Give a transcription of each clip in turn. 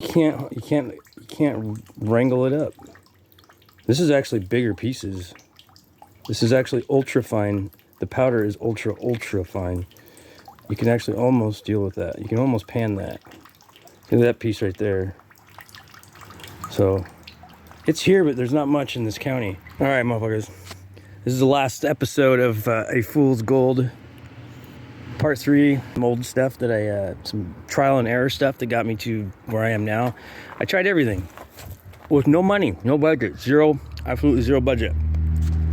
You can't wrangle it up. This is actually bigger pieces. This is actually ultra fine. The powder is ultra fine. You can actually almost deal with that. You can almost pan that. Look at that piece right there. So it's here, but there's not much in this county. All right, motherfuckers. This is the last episode of A Fool's Gold. Part 3, some old stuff that some trial and error stuff that got me to where I am now. I tried everything with no money, no budget, absolutely zero budget.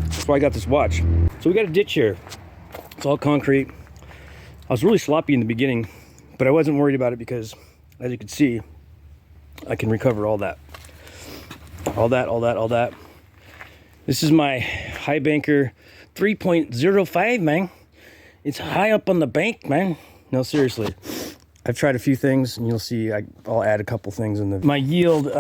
That's why I got this watch. So we got a ditch here. It's all concrete. I was really sloppy in the beginning, but I wasn't worried about it because, as you can see, I can recover all that. All that. This is my High Banker 3.05, man. It's high up on the bank, man. No, seriously. I've tried a few things, and you'll see I'll add a couple things in my yield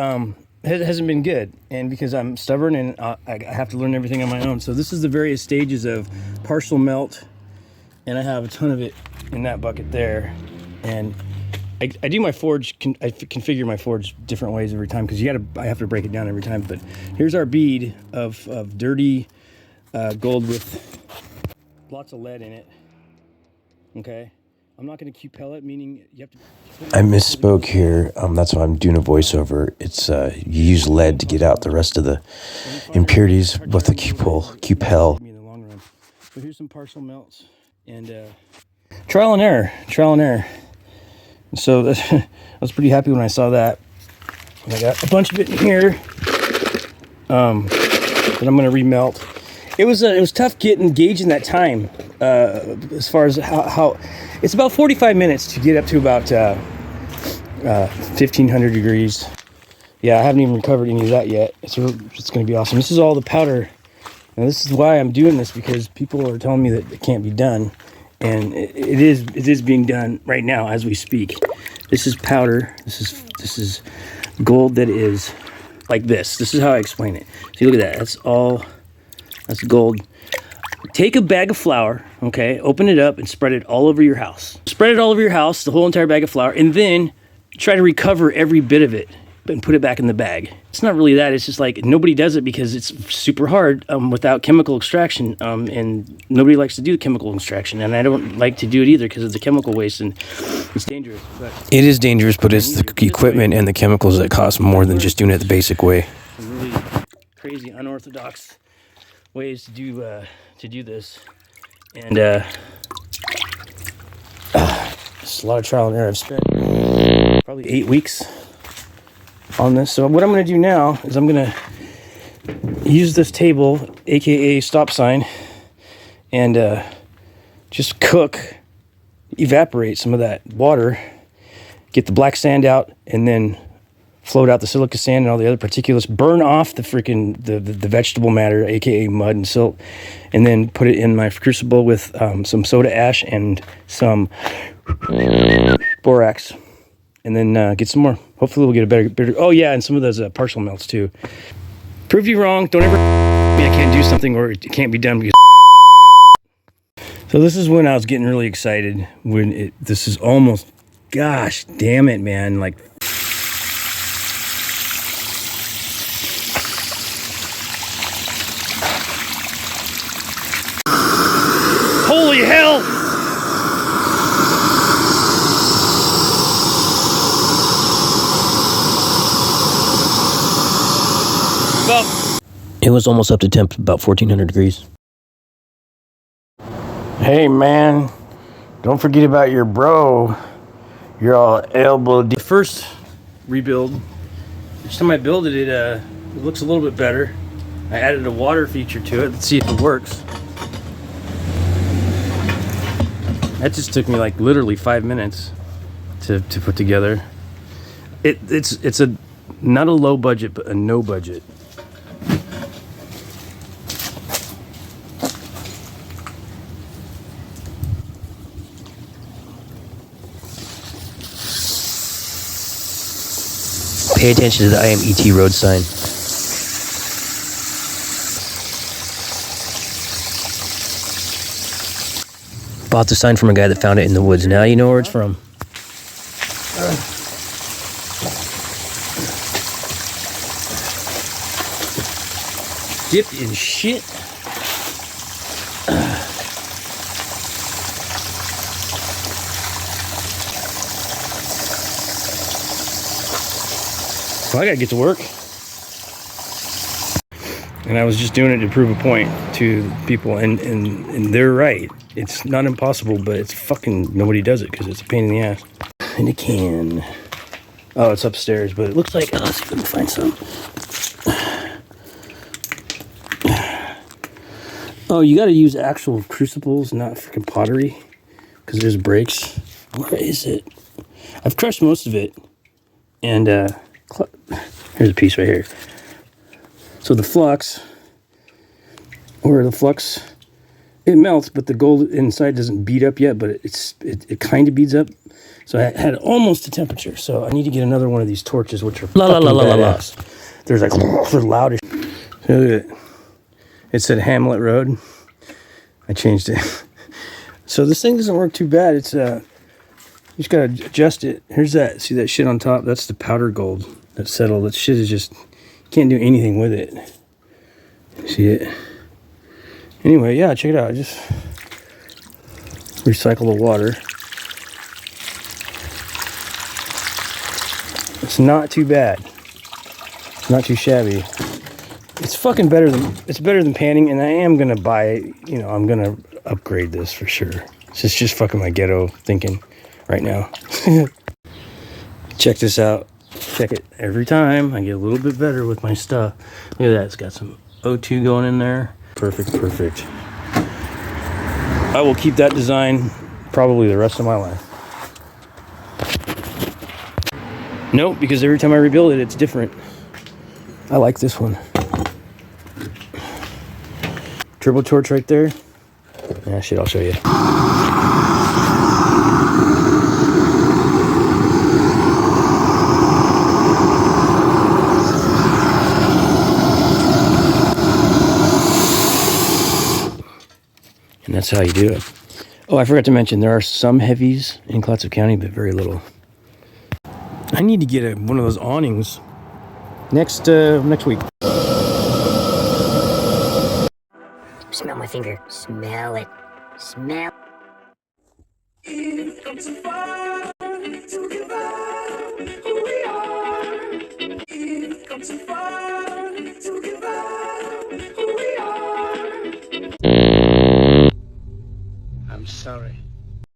hasn't been good, and because I'm stubborn and I have to learn everything on my own. So this is the various stages of partial melt, and I have a ton of it in that bucket there. And I do my forge, I configure my forge different ways every time because I have to break it down every time. But here's our bead of dirty gold with lots of lead in it. Okay, I'm not going to Q-pellet, meaning you have to... I misspoke here. That's why I'm doing a voiceover. It's you use lead to get out the rest of the impurities with the Q-pel. In the long run. So here's some partial melts and trial and error. So I was pretty happy when I saw that. And I got a bunch of it in here that I'm going to remelt. It was tough gauging that time as far as how it's about 45 minutes to get up to about 1500 degrees. Yeah, I haven't even recovered any of that yet. It's going to be awesome. This is all the powder. Now this is why I'm doing this, because people are telling me that it can't be done, and it is being done right now as we speak. This is powder. This is gold that is like this. This is how I explain it. See, look at that. That's gold. Take a bag of flour, okay, open it up and spread it all over your house. Spread it all over your house, the whole entire bag of flour, and then try to recover every bit of it and put it back in the bag. It's not really that. It's just like nobody does it because it's super hard without chemical extraction, and nobody likes to do the chemical extraction, and I don't like to do it either because of the chemical waste, and it's dangerous. But it is dangerous, but it's the equipment and the chemicals that cost more than just doing it the basic way. Some really crazy, unorthodox ways to do this, and it's a lot of trial and error. I've spent probably 8 weeks on this. So what I'm going to do now is I'm going to use this table, aka stop sign, and just evaporate some of that water, get the black sand out, and then float out the silica sand and all the other particulates, burn off the freaking the vegetable matter, aka mud and silt, and then put it in my crucible with some soda ash and some borax, and then get some more. Hopefully we'll get a better. Oh yeah, and some of those partial melts too. Prove you wrong. Don't ever I can't do something or it can't be done because. So this is when I was getting really excited. This is almost, gosh damn it, man, like. Holy hell! Well, it was almost up to temp, about 1400 degrees. Hey man, don't forget about your bro. You're all elbowed. The first rebuild, each time I build it, it looks a little bit better. I added a water feature to it. Let's see if it works. That just took me like literally 5 minutes to put together. It's not a low budget, but a no budget. Pay attention to the I am ET road sign. Bought the sign from a guy that found it in the woods. Now you know where it's from. dipped in shit. Well, I gotta get to work. And I was just doing it to prove a point to people, and they're right. It's not impossible, but it's fucking, nobody does it because it's a pain in the ass. And it can. Oh, it's upstairs, but it looks like, oh, let's see if I can find some. Oh, you gotta use actual crucibles, not freaking pottery, because there's breaks. Where is it? I've crushed most of it, and here's a piece right here. So the flux, it melts, but the gold inside doesn't beat up yet, but it kind of beats up. So I had almost a temperature. So I need to get another one of these torches, which are badass. There's like, they're loud as shit. Look at it. It said Hamlet Road. I changed it. So this thing doesn't work too bad. It's you just gotta adjust it. Here's that. See that shit on top? That's the powder gold that settled. That shit is just, you can't do anything with it. See it? Anyway, yeah, check it out. I just recycle the water. It's not too bad. It's not too shabby. It's fucking better than panning, and I am gonna buy, you know, I'm gonna upgrade this for sure. It's just fucking my ghetto thinking right now. Check this out. Check it every time. I get a little bit better with my stuff. Look at that. It's got some O2 going in there. Perfect. I will keep that design probably the rest of my life. Nope, because every time I rebuild it, it's different. I like this one. Turbo torch right there. Yeah, shit, I'll show you. And that's how you do it. Oh, I forgot to mention, there are some heavies in Clatsop County, but very little. I need to get one of those awnings next week. Smell my finger. Smell it. Smell.